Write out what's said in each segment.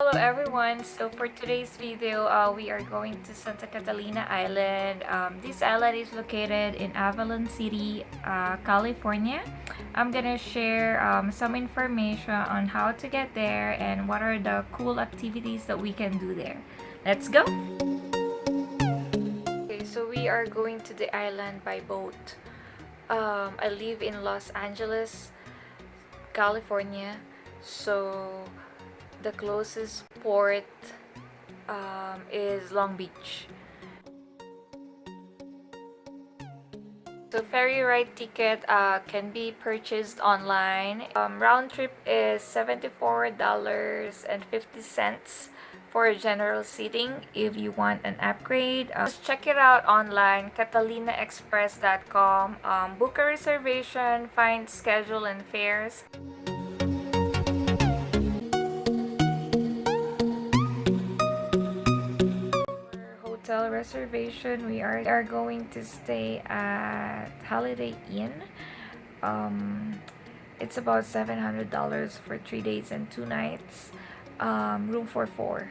Hello everyone, so for today's video we are going to Santa Catalina Island. This island is located in Avalon City, California. I'm gonna share some information on how to get there and what are the cool activities that we can do there. Let's go! Okay, so we are going to the island by boat. I live in Los Angeles, California, so the closest port is Long Beach. So ferry ride ticket can be purchased online. Round trip is $74.50 for general seating. If you want an upgrade, just check it out online, catalinaexpress.com. Book a reservation, find schedule and fares. Hotel reservation, we are going to stay at Holiday Inn. It's about $700 for 3 days and 2 nights. Room for 4.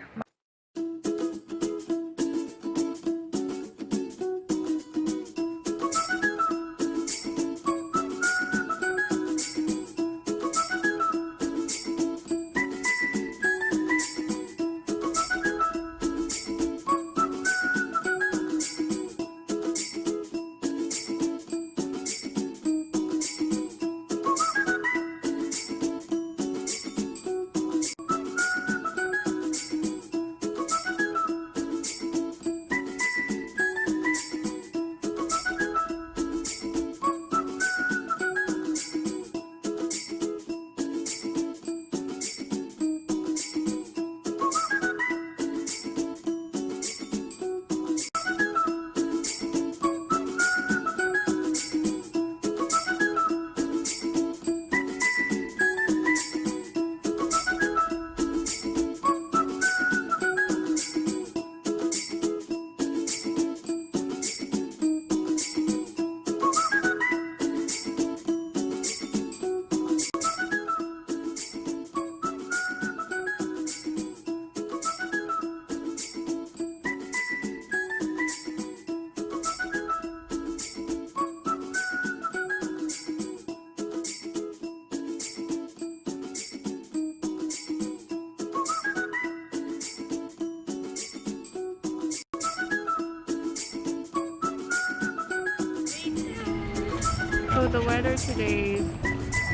So the weather today is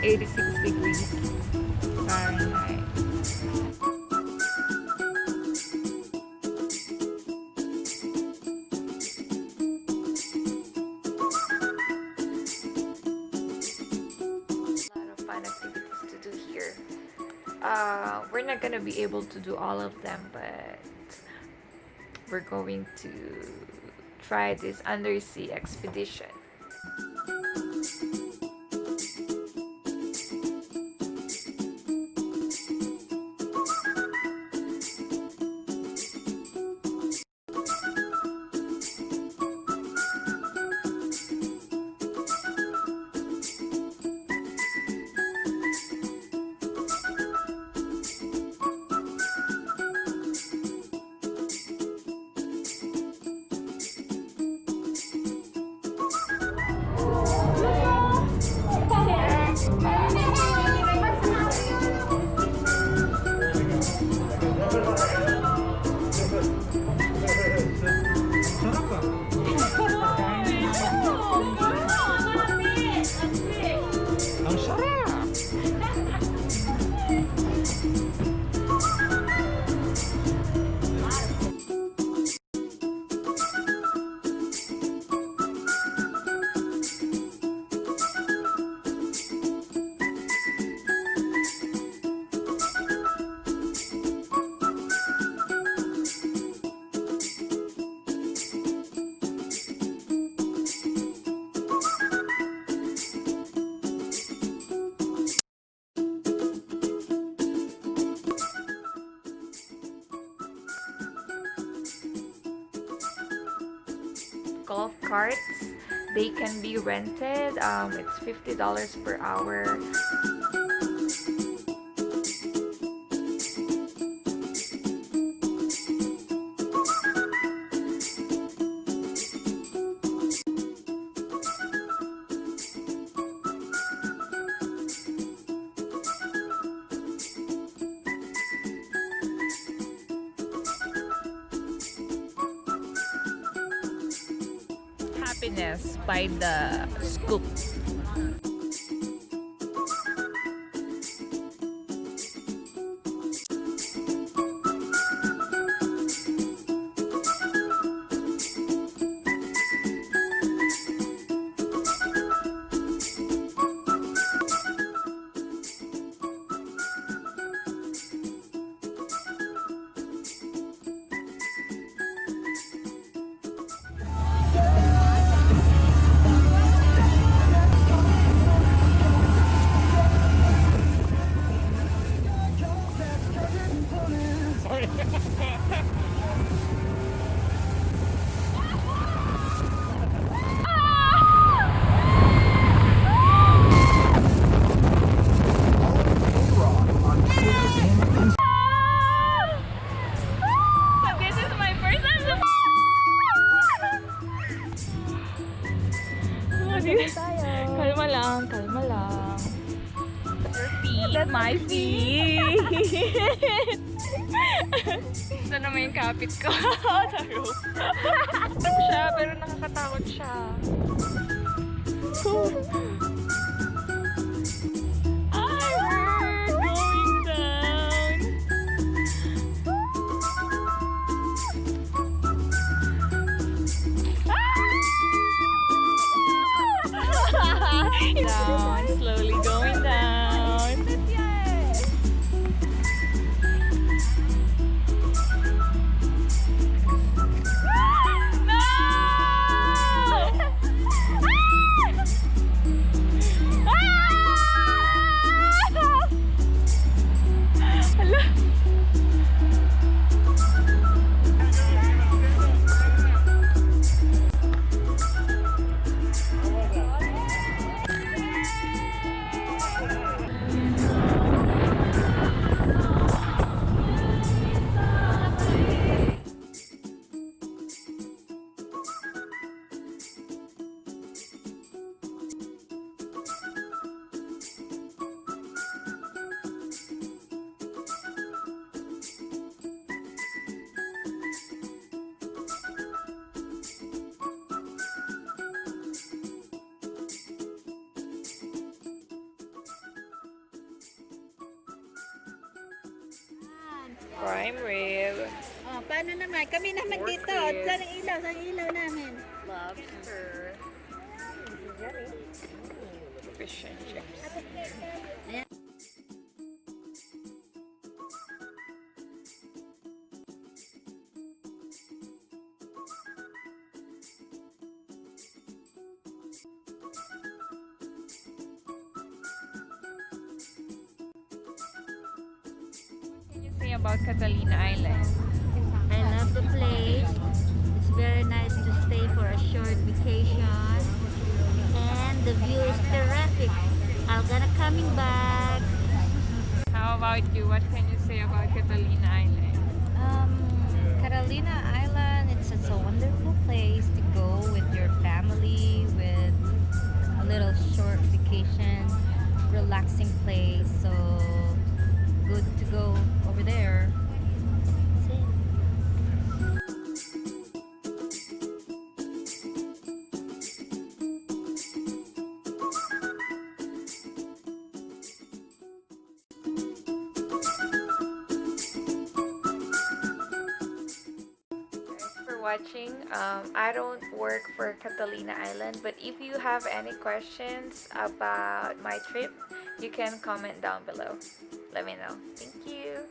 86 degrees Fahrenheit. A lot of fun activities to do here. We're not gonna be able to do all of them, but we're going to try this Undersea Expedition. Golf carts, they can be rented. It's $50 per hour. happiness by the scoop. Kalma lang, kalma lang. Your feet, my feet. Ito naman yung kapit ko sa rope. Siya, pero nakakatakot siya. We're going down. Down, slowly going down. Prime rib. Oh, paano naman? Kami naman Pork dito. ribs. Saan ang ilaw? Saan ang ilaw namin? Lobster. Fish and chips. Ayan. Say about Catalina Island. I love the place. It's very nice to stay for a short vacation. And the view is terrific. I'm gonna coming back. How about you? What can you say about Catalina Island? Catalina Island, it's a wonderful place to go with your family, with a little short vacation, relaxing place. So good to go over there. That's it. For watching. I don't work for Catalina Island, but if you have any questions about my trip, you can comment down below. Let me know. Thank you.